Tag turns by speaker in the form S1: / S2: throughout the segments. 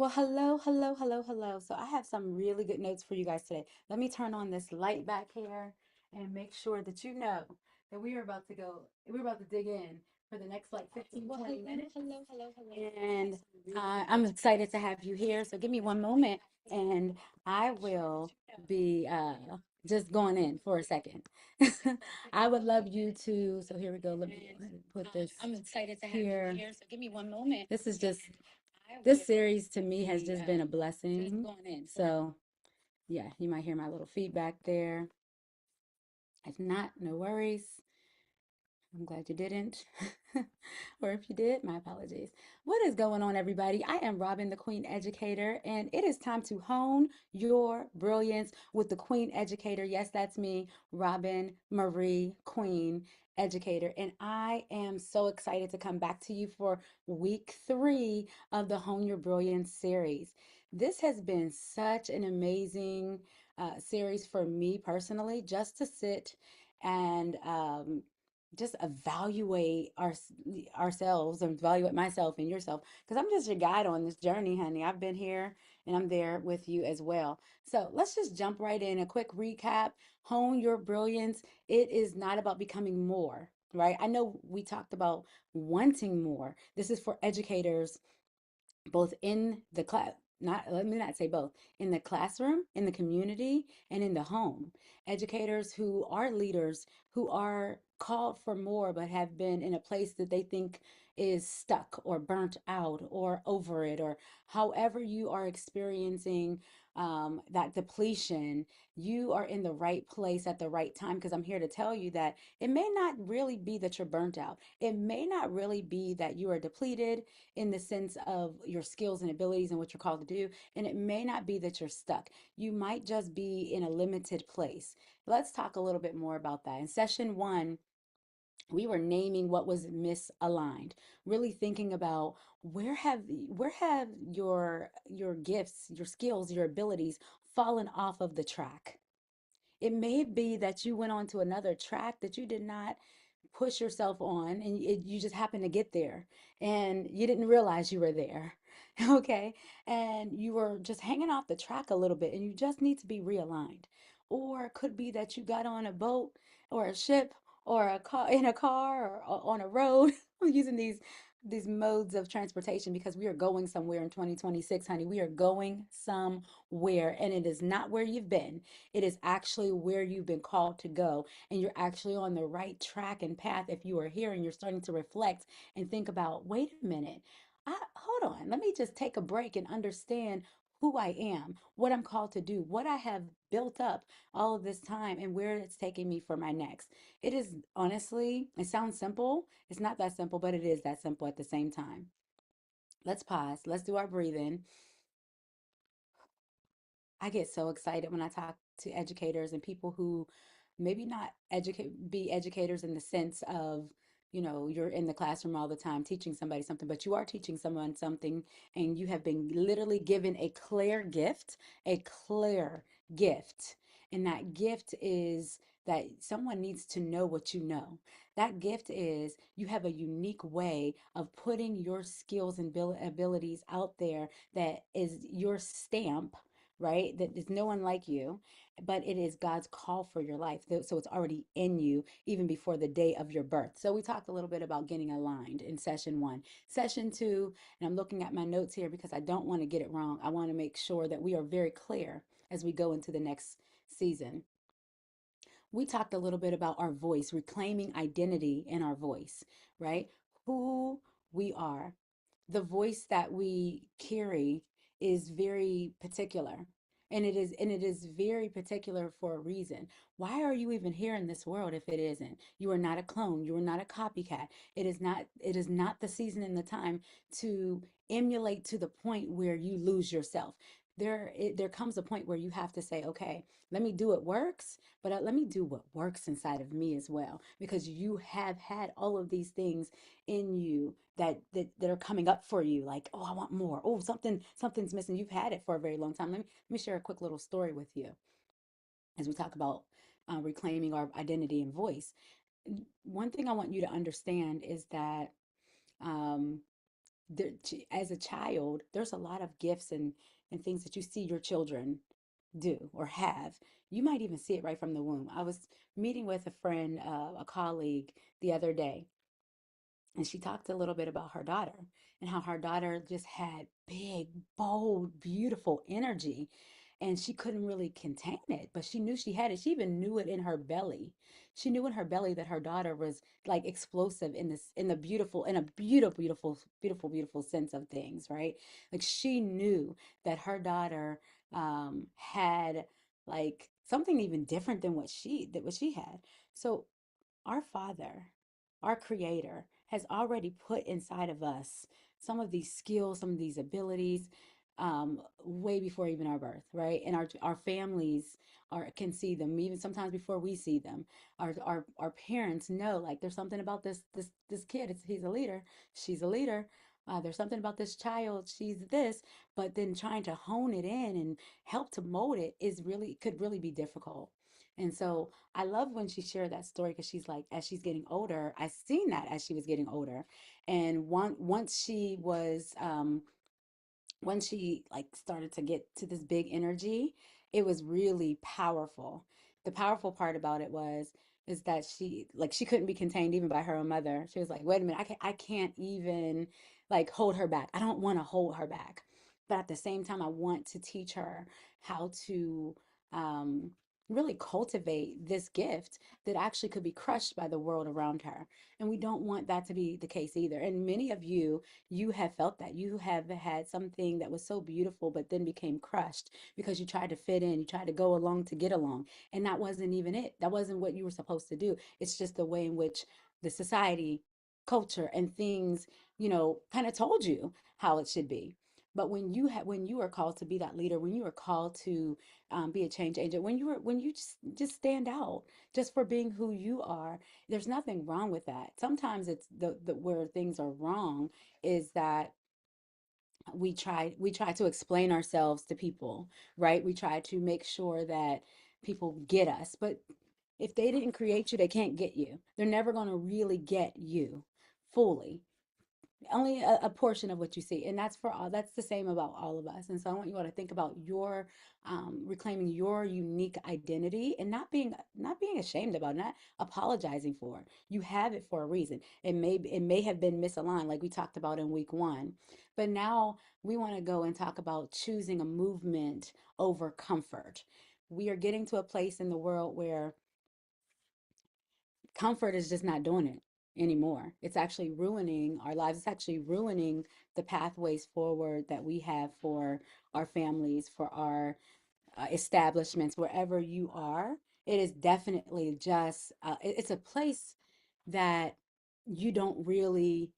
S1: Well, hello, hello, hello, hello. So I have some really good notes for you guys today. Let me turn on this light back here and make sure that you know that we are about to go, we're about to dig in for the next like 15,
S2: Well,
S1: 20
S2: hello,
S1: minutes.
S2: hello, hello, hello. I have
S1: And
S2: some really good
S1: I'm
S2: notes for you
S1: excited to
S2: guys
S1: have you
S2: today.
S1: here. So give me
S2: Let
S1: one
S2: me turn
S1: moment
S2: it back here
S1: and
S2: and
S1: I
S2: make sure that
S1: will
S2: you know
S1: be
S2: that we are about to
S1: just
S2: go
S1: going
S2: in
S1: in
S2: for
S1: for a
S2: the next
S1: second.
S2: like 15, 20
S1: I
S2: minutes.
S1: would love you to, so here we go. Let me go
S2: And
S1: ahead and put this
S2: I'm excited to have you
S1: here.
S2: here. So give me one moment
S1: This is just
S2: and I
S1: this
S2: will
S1: series to me has
S2: be
S1: just been a
S2: just
S1: blessing.
S2: going in for
S1: So, yeah, you might hear my little feedback there. If not, no worries. I'm glad you didn't. Or if you did, my apologies. What is going on, everybody? I am Robin, the Queen Educator, and it is time to hone your brilliance with the Queen Educator. Yes, that's me, Robin Marie, Queen Educator. And I am so excited to come back to you for week 3 of the Hone Your Brilliance series. This has been such an amazing series for me personally, just to sit and just evaluate ourselves and evaluate myself and yourself because I'm just your guide on this journey, honey. I've been here and I'm there with you as well. So let's just jump right in. A quick recap: hone your brilliance. It is not about becoming more, right? I know we talked about wanting more. This is for educators both in the class, not, let me not say both, in the classroom, in the community, and in the home. Educators who are leaders, who are called for more, but have been in a place that they think is stuck or burnt out or over it, or however you are experiencing that depletion, you are in the right place at the right time. Because I'm here to tell you that it may not really be that you're burnt out. It may not really be that you are depleted in the sense of your skills and abilities and what you're called to do. And it may not be that you're stuck. You might just be in a limited place. Let's talk a little bit more about that. In session 1, we were naming what was misaligned, really thinking about where have your gifts, your skills, your abilities fallen off of the track. It may be that you went on to another track that you did not push yourself on, and you just happened to get there and you didn't realize you were there. Okay. And you were just hanging off the track a little bit and you just need to be realigned. Or it could be that you got on a boat or a ship or a car, in a car, or on a road. I'm using these modes of transportation because we are going somewhere in 2026, honey. We are going somewhere, and it is not where you've been. It is actually where you've been called to go, and you're actually on the right track and path if you are here and you're starting to reflect and think about, wait a minute, hold on, let me just take a break and understand who I am, what I'm called to do, what I have built up all of this time, and where it's taking me for my next. It is honestly, it sounds simple. It's not that simple, but it is that simple at the same time. Let's pause. Let's do our breathing. I get so excited when I talk to educators and people who maybe not be educators in the sense of, you're in the classroom all the time teaching somebody something, but you are teaching someone something, and you have been literally given a clear gift. And that gift is that someone needs to know what you know. That gift is you have a unique way of putting your skills and abilities out there that is your stamp, right? That there's no one like you, but it is God's call for your life. So it's already in you even before the day of your birth. So we talked a little bit about getting aligned in session 1. Session 2, and I'm looking at my notes here because I don't want to get it wrong. I want to make sure that we are very clear as we go into the next season. We talked a little bit about our voice, reclaiming identity in our voice, right? Who we are. The voice that we carry is very particular. And it is very particular for a reason. Why are you even here in this world if it isn't? You are not a clone. You are not a copycat. It is not the season and the time to emulate to the point where you lose yourself. There comes a point where you have to say, okay, let me do what works, but let me do what works inside of me as well, because you have had all of these things in you that are coming up for you, like, oh, I want more. Oh, something's missing. You've had it for a very long time. Let me share a quick little story with you as we talk about reclaiming our identity and voice. One thing I want you to understand is that um, as a child, there's a lot of gifts and things that you see your children do or have. You might even see it right from the womb. I was meeting with a friend, a colleague the other day, and she talked a little bit about her daughter and how her daughter just had big, bold, beautiful energy. And she couldn't really contain it, but she knew she had it. She even knew it in her belly. She knew in her belly that her daughter was like explosive in this, in the beautiful, in a beautiful, beautiful, beautiful, beautiful sense of things, right? Like she knew that her daughter had like something even different than what she had. So our Father, our Creator, has already put inside of us some of these skills, some of these abilities, way before even our birth, right? And our families can see them even sometimes before we see them. Our parents know like there's something about this kid. He's a leader. She's a leader. There's something about this child. She's this, but then trying to hone it in and help to mold it is really could really be difficult. And so I love when she shared that story because she's like, as she's getting older, I seen that as she was getting older, and once she like started to get to this big energy, it was really powerful. The powerful part about it was is that she couldn't be contained even by her own mother. She was like, "Wait a minute, I can't even like hold her back. I don't want to hold her back." But at the same time, I want to teach her how to um really cultivate this gift that actually could be crushed by the world around her. And we don't want that to be the case either. And many of you have felt that. You have had something that was so beautiful, but then became crushed because you tried to fit in, you tried to go along to get along. And that wasn't even it. That wasn't what you were supposed to do. It's just the way in which the society, culture, and things, kind of told you how it should be. But when you are called to be that leader, when you are called to be a change agent, when you just stand out just for being who you are, there's nothing wrong with that. Sometimes it's the where things are wrong is that we try to explain ourselves to people, right? We try to make sure that people get us. But if they didn't create you, they can't get you. They're never going to really get you fully, only a portion of what you see, and that's for all. That's the same about all of us. And so I want you all to think about your reclaiming your unique identity and not being ashamed about it, not apologizing for it. You have it for a reason. It may have been misaligned like we talked about in week one, but now we want to go and talk about choosing a movement over comfort. We are getting to a place in the world where comfort is just not doing it anymore. It's actually ruining our lives. It's actually ruining the pathways forward that we have for our families, for our establishments, wherever you are. It is definitely just, it's a place that you don't really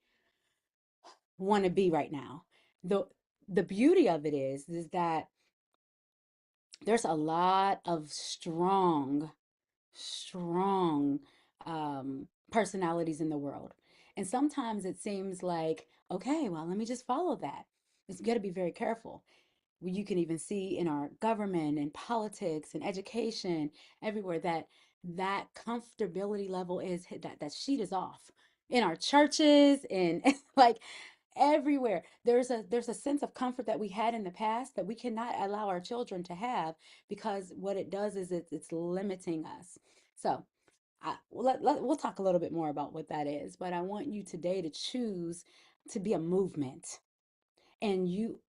S1: want to be right now. The, the beauty of it is that there's a lot of strong personalities in the world. And sometimes it seems like, okay, well, let me just follow that. It's got to be very careful. You can even see in our government and politics and education, everywhere that comfortability level is that sheet is off. In our churches and like everywhere there's a sense of comfort that we had in the past that we cannot allow our children to have, because what it does is it's limiting us. So we'll talk a little bit more about what that is, but I want you today to choose to be a movement. And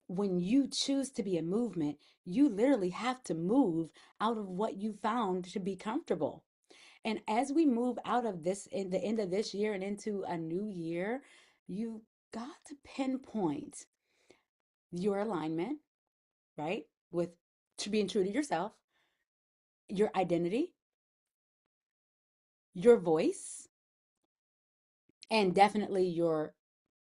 S1: when you choose to be a movement, you literally have to move out of what you found to be comfortable. And as we move out of this in the end of this year and into a new year, you've got to pinpoint your alignment, right? With being true to yourself, your identity, your voice, and definitely your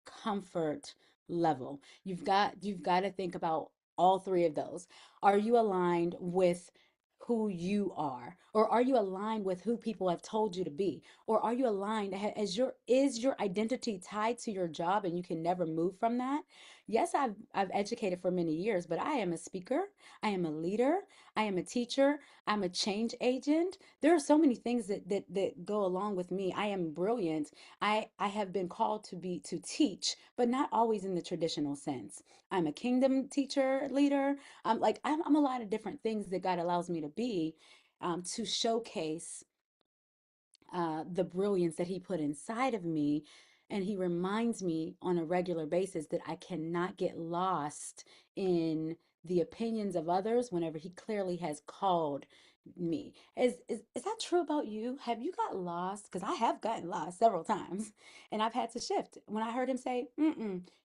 S1: comfort level. You've got to think about all three of those. Are you aligned with who you are, or are you aligned with who people have told you to be, or are you aligned as your is your identity tied to your job and you can never move from that? Yes, I've educated for many years, but I am a speaker, I am a leader, I am a teacher. I'm a change agent. There are so many things that go along with me. I am brilliant. I have been called to teach, but not always in the traditional sense. I'm a kingdom teacher, leader. I'm a lot of different things that God allows me to be, to showcase the brilliance that he put inside of me. And he reminds me on a regular basis that I cannot get lost in the opinions of others whenever he clearly has called me. Is that true about you? Have you got lost? Because I have gotten lost several times and I've had to shift. When I heard him say,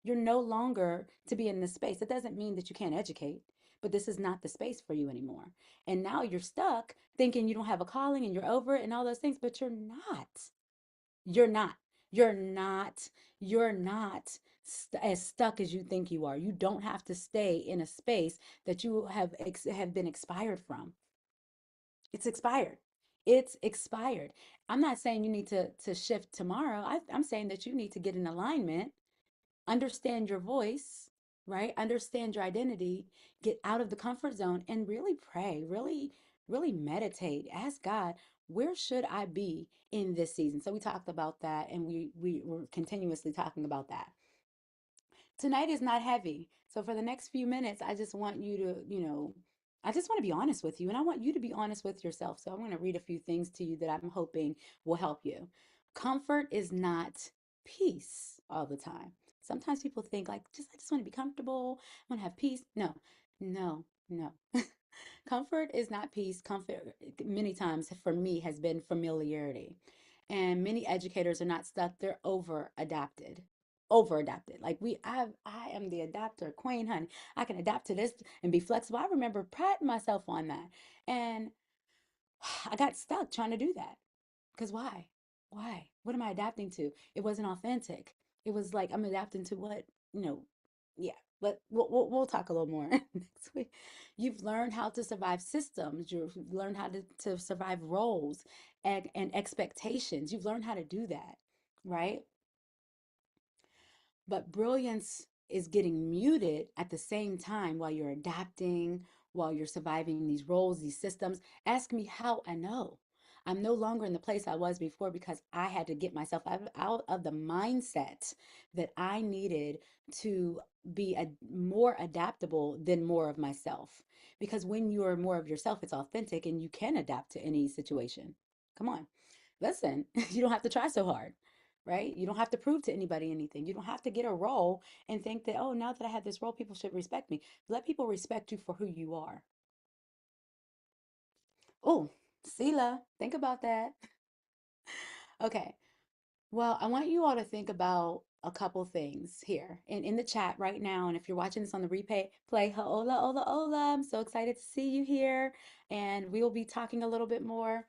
S1: you're no longer to be in this space, it doesn't mean that you can't educate, but this is not the space for you anymore. And now you're stuck thinking you don't have a calling and you're over it and all those things, but you're not. You're not. You're not. You're not as stuck as you think you are. You don't have to stay in a space that you have been expired from. It's expired. It's expired. I'm not saying you need to shift tomorrow. I'm saying that you need to get in alignment, understand your voice, right? Understand your identity, get out of the comfort zone and really pray, really meditate. Ask God, where should I be in this season? So we talked about that and we were continuously talking about that. Tonight is not heavy. So for the next few minutes, I just want you to, I just want to be honest with you and I want you to be honest with yourself. So I'm going to read a few things to you that I'm hoping will help you. Comfort is not peace all the time. Sometimes people think like, I just want to be comfortable. I want to have peace. No, no, no. Comfort is not peace. Comfort, many times for me, has been familiarity. And many educators are not stuck, they're over adapted. Over adapted. I am the adapter queen, honey. I can adapt to this and be flexible. I remember priding myself on that. And I got stuck trying to do that. Because why? Why? What am I adapting to? It wasn't authentic. It was like I'm adapting to what, you know, yeah. But we'll talk a little more next week. You've learned how to survive systems. You've learned how to survive roles and expectations. You've learned how to do that, right? But brilliance is getting muted at the same time while you're adapting, while you're surviving these roles, these systems. Ask me how I know. I'm no longer in the place I was before because I had to get myself out of the mindset that I needed to be more adaptable than more of myself. Because when you're more of yourself, it's authentic and you can adapt to any situation. Come on. Listen, you don't have to try so hard, right? You don't have to prove to anybody anything. You don't have to get a role and think that, oh, now that I have this role, people should respect me. Let people respect you for who you are. Oh, Sela, think about that. Okay. Well, I want you all to think about a couple things here in the chat right now. And if you're watching this on the replay, play hola, hola, hola. I'm so excited to see you here. And we will be talking a little bit more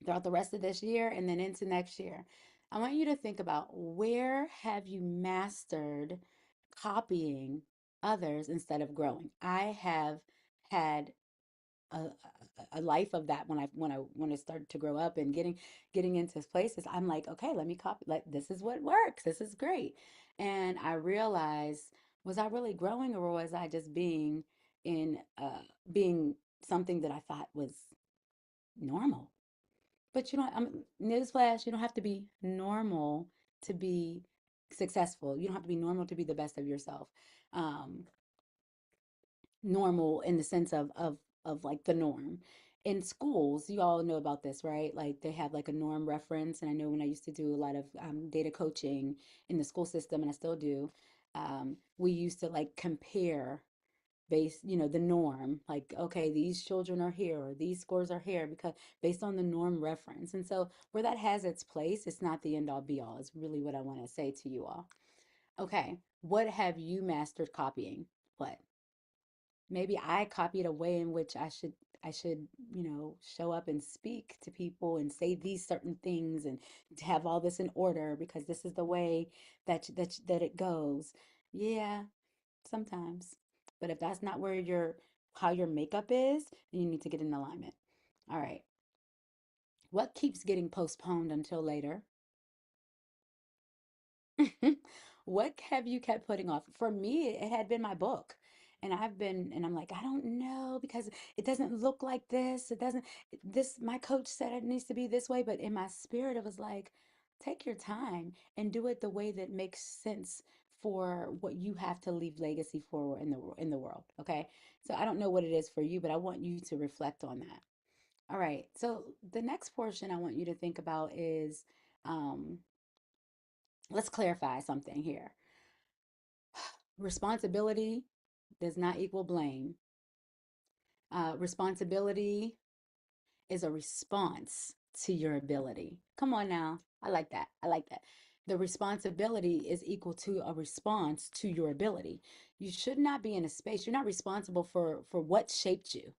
S1: throughout the rest of this year and then into next year. I want you to think about, where have you mastered copying others instead of growing? I have had a life of that when I started to grow up and getting into places. I'm like, okay, let me copy. Like, this is what works. This is great. And I realized, was I really growing, or was I just being something that I thought was normal? But you don't, newsflash, you don't have to be normal to be successful. You don't have to be normal to be the best of yourself. Um, Normal in the sense of like the norm. In schools, you all know about this, right? Like they have like a norm reference. And I know when I used to do a lot of data coaching in the school system, and I still do, we used to like compare based, the norm, like, okay, these children are here or these scores are here because based on the norm reference. And so where that has its place, it's not the end all be all, is really what I want to say to you all. Okay, what have you mastered copying? What? Maybe I copied a way in which I should, show up and speak to people and say these certain things and to have all this in order because this is the way that it goes. Yeah, sometimes. But if that's not where how your makeup is, then you need to get in alignment. All right. What keeps getting postponed until later? What have you kept putting off? For me, it had been my book. And I'm like, I don't know because it doesn't look like this. It doesn't, my coach said it needs to be this way. But in my spirit, it was like, take your time and do it the way that makes sense for what you have to leave legacy for in the world. Okay. So I don't know what it is for you, but I want you to reflect on that. All right. So the next portion I want you to think about is um, let's clarify something here. Responsibility does not equal blame. Responsibility is a response to your ability. Come on now. I like that. I like that. The responsibility is equal to a response to your ability. You should not be in a space. You're not responsible for what shaped you.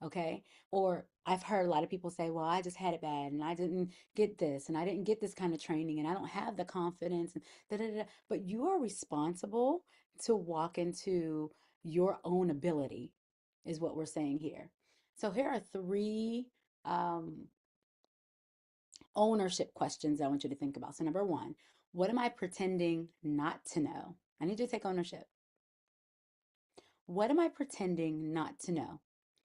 S1: Okay. Or I've heard a lot of people say, well, I just had it bad and I didn't get this and I didn't get this kind of training and I don't have the confidence and da da da. But you are responsible to walk into your own ability, is what we're saying here. So here are three um, ownership questions I want you to think about. So, number one, what am I pretending not to know? I need you to take ownership. What am I pretending not to know?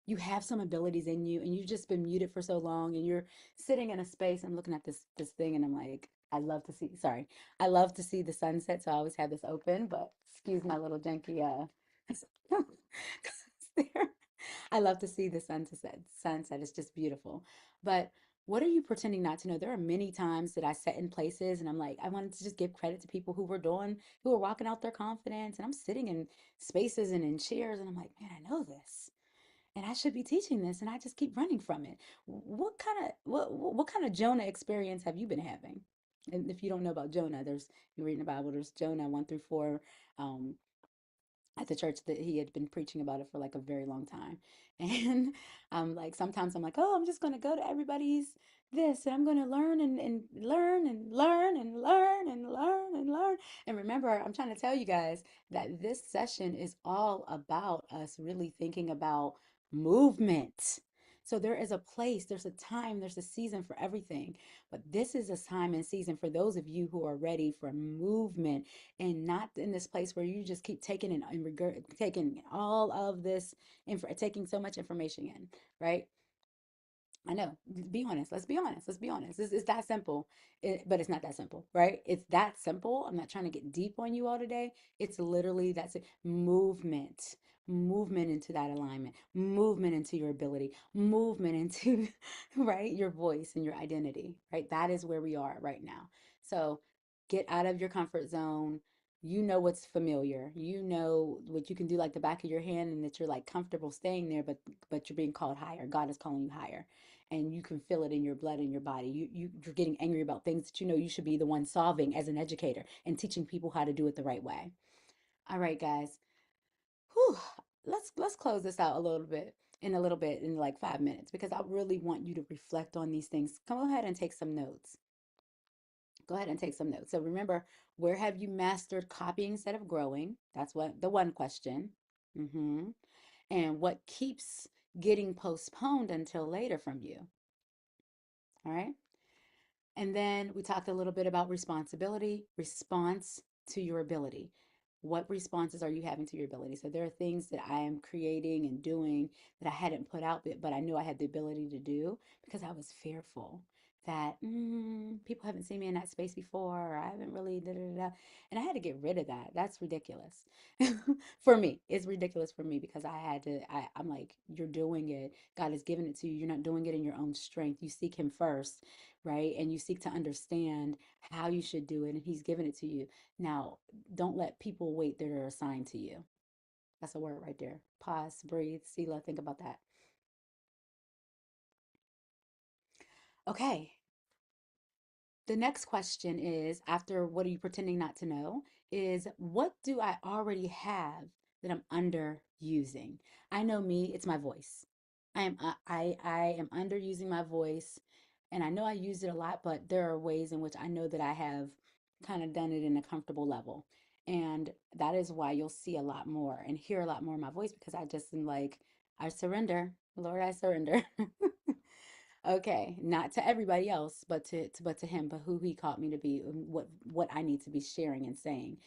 S1: You have some abilities in you and you've just been muted for so long and you're sitting in a space. I'm looking at this thing and I'm like, I love to see, sorry, I love to see the sunset. So I always have this open, but excuse my little janky there. I love to see the sunset. Sunset is just beautiful. But what are you pretending not to know? There are many times that I sat in places and I'm like, I wanted to just give credit to people who were walking out their confidence. And I'm sitting in spaces and in chairs and I'm like, man, I know this. And I should be teaching this, and I just keep running from it. What kind of Jonah experience have you been having? And if you don't know about Jonah, you read in the Bible, there's Jonah 1 through 4. Um, at the church that he had been preaching about it for like a very long time. And like sometimes I'm like, oh, I'm just gonna go to everybody's this and I'm gonna learn and learn and learn and learn and learn and learn. And remember, I'm trying to tell you guys that this session is all about us really thinking about movement. So there is a place, there's a time, there's a season for everything. But this is a time and season for those of you who are ready for movement and not in this place where you just keep taking and taking all of this, taking so much information in, right? I know. Be honest. Let's be honest. Let's be honest. It's that simple, but it's not that simple, right? It's that simple. I'm not trying to get deep on you all today. It's literally that's it. Movement into that alignment, movement into your ability, movement into, right, your voice and your identity, right? That is where we are right now. So get out of your comfort zone. You know what's familiar. You know what you can do like the back of your hand and that you're like comfortable staying there, but you're being called higher. God is calling you higher and you can feel it in your blood in your body. You're getting angry about things that you know you should be the one solving as an educator and teaching people how to do it the right way. All right, guys. Whew. Let's close this out a little bit in like 5 minutes because I really want you to reflect on these things. Go ahead and take some notes. Go ahead and take some notes. So remember, where have you mastered copying instead of growing? That's what the one question. Mm-hmm. And what keeps getting postponed until later from you? All right. And then we talked a little bit about responsibility, response to your ability. What responses are you having to your ability? So there are things that I am creating and doing that I hadn't put out, but I knew I had the ability to do because I was fearful that people haven't seen me in that space before, or I haven't really da da da. And I had to get rid of that. That's ridiculous for me. It's ridiculous for me because I had to. I'm like, you're doing it. God has given it to you. You're not doing it in your own strength. You seek Him first, right? And you seek to understand how you should do it, and He's given it to you. Now, don't let people wait that are assigned to you. That's a word right there. Pause, breathe, Selah, think about that. Okay, the next question is after what are you pretending not to know? Is what do I already have that I'm underusing? I know me, it's my voice. I am underusing my voice and I know I use it a lot, but there are ways in which I know that I have kind of done it in a comfortable level. And that is why you'll see a lot more and hear a lot more of my voice because I just am like, I surrender. Lord, I surrender. Okay, not to everybody else, but to him, but who he called me to be, and what I need to be sharing and saying,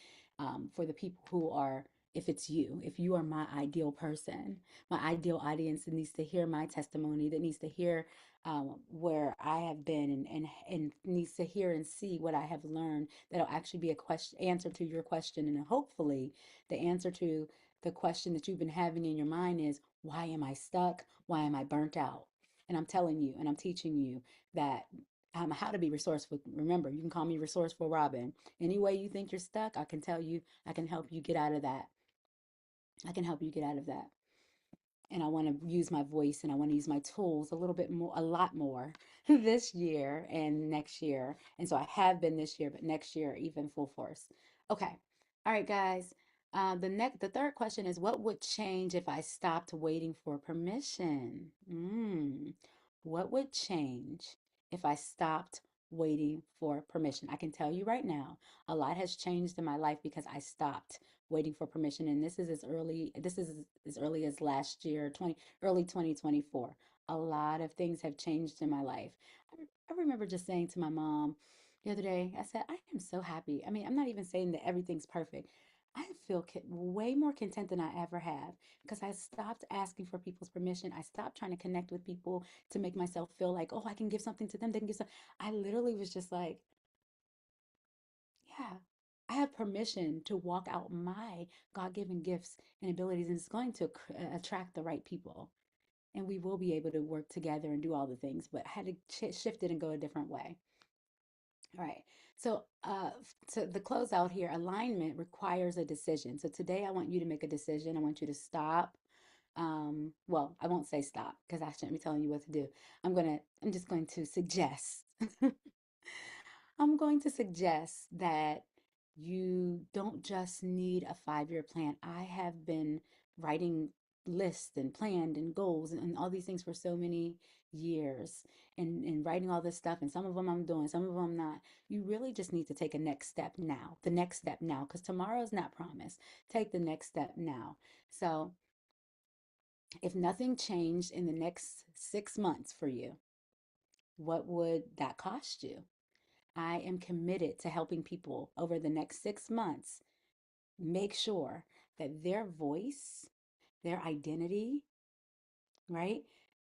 S1: for the people who are if it's you, if you are my ideal person, my ideal audience that needs to hear my testimony, that needs to hear where I have been and needs to hear and see what I have learned, that'll actually be a question answer to your question. And hopefully the answer to the question that you've been having in your mind is, why am I stuck? Why am I burnt out? And I'm telling you and I'm teaching you that how to be resourceful. Remember, you can call me resourceful Robin. Any way you think you're stuck, I can tell you, I can help you get out of that. I can help you get out of that. And I want to use my voice and I want to use my tools a little bit more, a lot more this year and next year. And so I have been this year, but next year, even full force. Okay. All right, guys. The third question is, what would change if I stopped waiting for permission? What would change if I stopped waiting for permission? I can tell you right now, a lot has changed in my life because I stopped waiting for permission. And this is as early as last year, early 2024. A lot of things have changed in my life. I remember just saying to my mom the other day, I said, I am so happy. I mean, I'm not even saying that everything's perfect. I feel way more content than I ever have because I stopped asking for people's permission. I stopped trying to connect with people to make myself feel like, oh, I can give something to them. They can give something. I literally was just like, yeah, I have permission to walk out my God given gifts and abilities, and it's going to attract the right people. And we will be able to work together and do all the things, but I had to shift it and go a different way. All right. So, to the closeout here, alignment requires a decision. So today, I want you to make a decision. I want you to stop. Well, I won't say stop because I shouldn't be telling you what to do. I'm just going to suggest I'm going to suggest that you don't just need a 5-year plan. I have been writing lists and planned and goals and all these things for so many years and writing all this stuff. And some of them I'm doing, some of them I'm not. You really just need to take a next step now, the next step now, because tomorrow is not promised. Take the next step now. So if nothing changed in the next 6 months for you, what would that cost you? I am committed to helping people over the next 6 months make sure that their voice, their identity, right?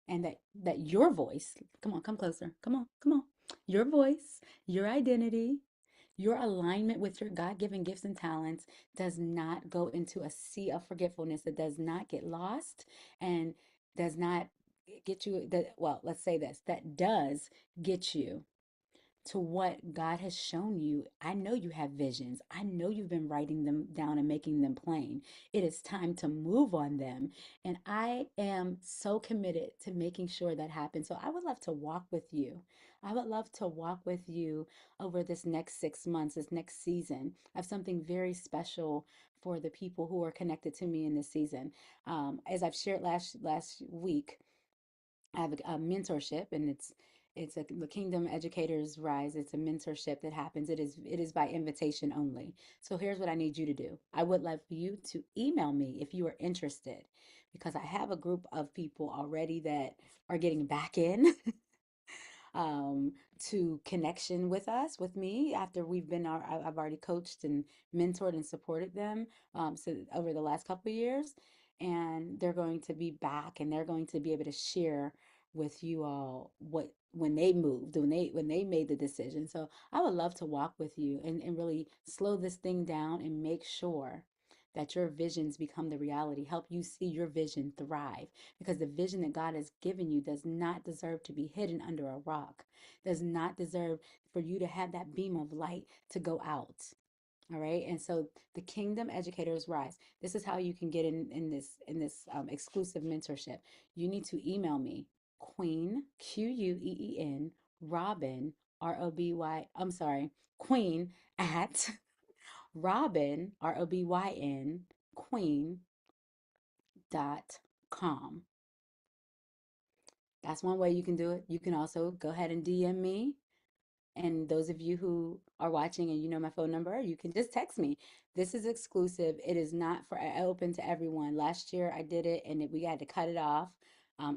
S1: And that your voice, come on, come closer. Come on, come on. Your voice, your identity, your alignment with your God-given gifts and talents does not go into a sea of forgetfulness, that does not get lost and does not get you that, well, let's say this, that does get you to what God has shown you. I know you have visions. I know you've been writing them down and making them plain. It is time to move on them. And I am so committed to making sure that happens. So I would love to walk with you. I would love to walk with you over this next 6 months, this next season. I have something very special for the people who are connected to me in this season. As I've shared last week, I have a mentorship, and it's the Kingdom Educators Rise. It's a mentorship that happens. It is by invitation only. So here's what I need you to do. I would love for you to email me if you are interested, because I have a group of people already that are getting back in um, to connection with us, with me, after I've already coached and mentored and supported them so over the last couple of years. And they're going to be back and they're going to be able to share with you all what when they moved, when they made the decision. So I would love to walk with you and really slow this thing down and make sure that your visions become the reality, help you see your vision thrive, because the vision that God has given you does not deserve to be hidden under a rock, does not deserve for you to have that beam of light to go out. All right. And so the Kingdom Educators Rise. This is how you can get in this exclusive mentorship. You need to email me, Queen, Queen, Robin, Roby. I'm sorry, Queen at Robin, Robyn, Queen.com. That's one way you can do it. You can also go ahead and DM me. And those of you who are watching and you know my phone number, you can just text me. This is exclusive. It is not for open to everyone. Last year I did it and we had to cut it off.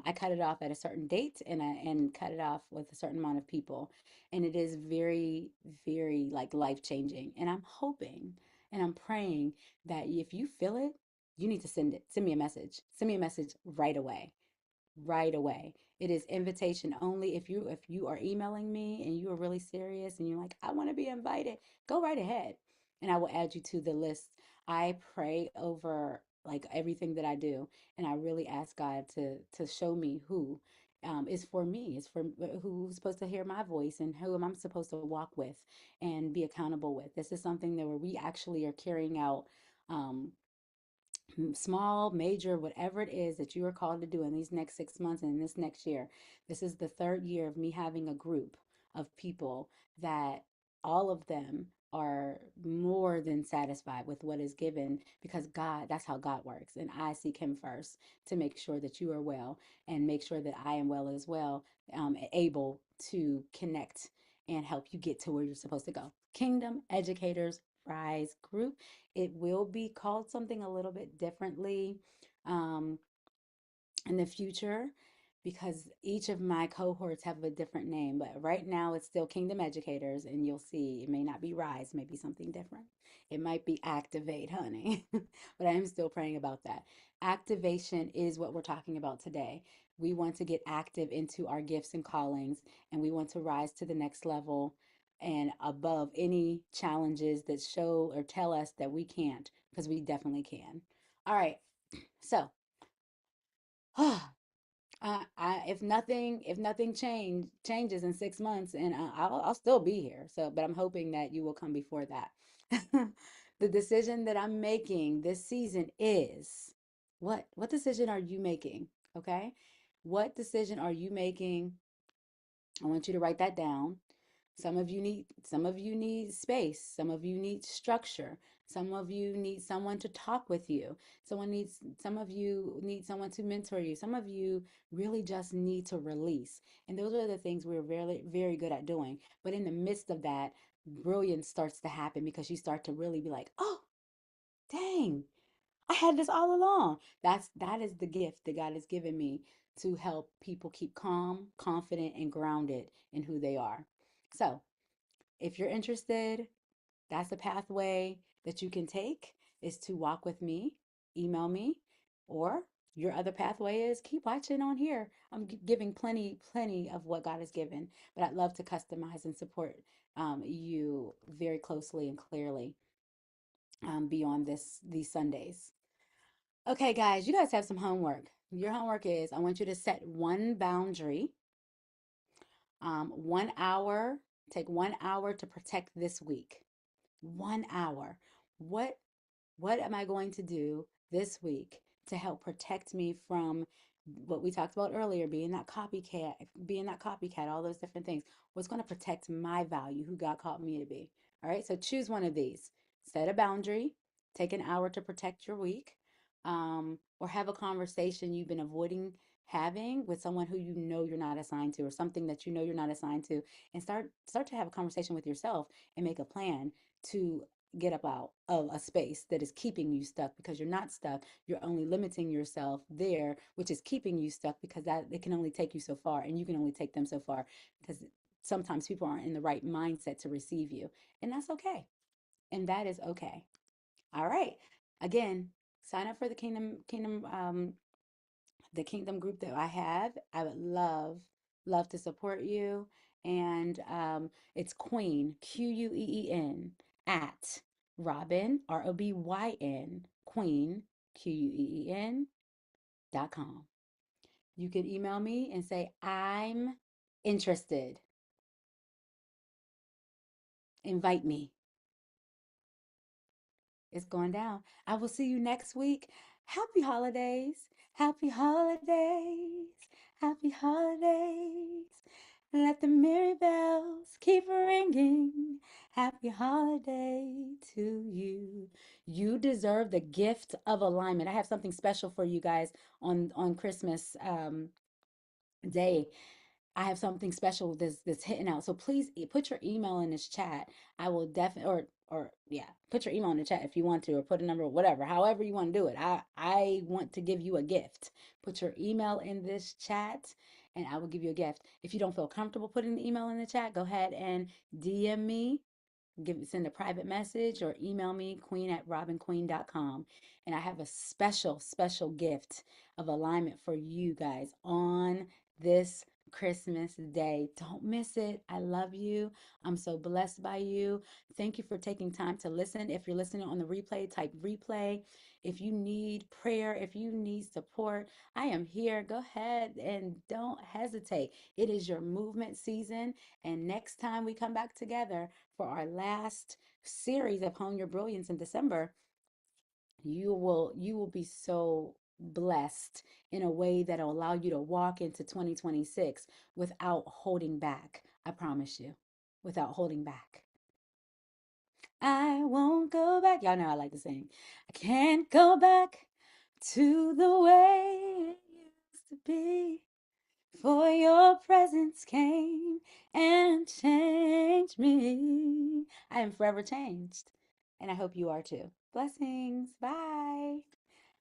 S1: I cut it off at a certain date and cut it off with a certain amount of people. And it is very, very like life changing. And I'm hoping And I'm praying that if you feel it, you need to send it. Send me a message. Send me a message right away, right away. It is invitation only. If you are emailing me and you are really serious and you're like, I want to be invited, go right ahead. And I will add you to the list. I pray over like everything that I do, and I really ask God to show me who is for me, is for who's supposed to hear my voice and who am I supposed to walk with and be accountable with. This is something that where we actually are carrying out um, small, major, whatever it is that you are called to do in these next 6 months and in this next year. This is the third year of me having a group of people that all of them are more than satisfied with what is given because God, that's how God works. And I seek Him first to make sure that you are well and make sure that I am well as well, able to connect and help you get to where you're supposed to go. Kingdom Educators Rise Group. It will be called something a little bit differently um, in the future because each of my cohorts have a different name. But right now, it's still Kingdom Educators, and you'll see it may not be Rise, maybe something different. It might be Activate, honey. But I am still praying about that. Activation is what we're talking about today. We want to get active into our gifts and callings, and we want to rise to the next level and above any challenges that show or tell us that we can't, because we definitely can. All right. So, if nothing changes in 6 months, and I'll still be here. So, but I'm hoping that you will come before that. The decision that I'm making this season is what decision are you making? Okay, what decision are you making? I want you to write that down. Some of you need space, some of you need structure, some of you need someone to talk with you. Some of you need someone to mentor you. Some of you really just need to release. And those are the things we're very very good at doing. But in the midst of that, brilliance starts to happen because you start to really be like, "Oh, dang. I had this all along." That is the gift that God has given me to help people keep calm, confident, and grounded in who they are. So, if you're interested, that's a pathway that you can take is to walk with me, email me, or your other pathway is keep watching on here. I'm giving plenty of what God has given, but I'd love to customize and support you very closely and clearly beyond these Sundays. Okay, guys, you guys have some homework. Your homework is I want you to set one boundary, 1 hour, take 1 hour to protect this week. 1 hour. What what am I going to do this week to help protect me from what we talked about earlier, being that copycat, all those different things? What's going to protect my value, who God called me to be? All right, so choose one of these. Set a boundary, take an hour to protect your week, or have a conversation you've been avoiding having with someone who you know you're not assigned to, or something that you know you're not assigned to, and start to have a conversation with yourself and make a plan to get up out of a space that is keeping you stuck, because you're not stuck. You're only limiting yourself there, which is keeping you stuck, because that it can only take you so far and you can only take them so far, because sometimes people aren't in the right mindset to receive you, and that's okay. And that is okay. All right. Again, sign up for the kingdom group that I have. I would love to support you. And it's Queen, Queen, at Robin, Robyn, Queen, Queen.com. You can email me and say, I'm interested. Invite me. It's going down. I will see you next week. Happy holidays. Happy holidays. Happy holidays. Let the merry bells keep ringing. Happy holiday to you. You deserve the gift of alignment. I have something special for you guys on Christmas Day. I have something special that's hitting out. So please put your email in this chat. I will definitely, or yeah, put your email in the chat if you want to, or put a number, whatever, however you want to do it. I want to give you a gift. Put your email in this chat, and I will give you a gift. If you don't feel comfortable putting the email in the chat, go ahead and DM me Send a private message or email me, queen@robinqueen.com. And I have a special, special gift of alignment for you guys on this Christmas day. Don't miss it. I love you. I'm so blessed by you. Thank you for taking time to listen. If you're listening on the replay, type replay. If you need prayer, if you need support, I am here. Go ahead and don't hesitate. It is your movement season. And next time we come back together for our last series of Hone Your Brilliance in December, you will be so blessed in a way that'll allow you to walk into 2026 without holding back. I promise you, without holding back. I won't go back. Y'all know I like to sing. I can't go back to the way it used to be. For your presence came and changed me. I am forever changed. And I hope you are too. Blessings. Bye.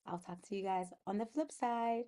S1: I'll talk to you guys on the flip side.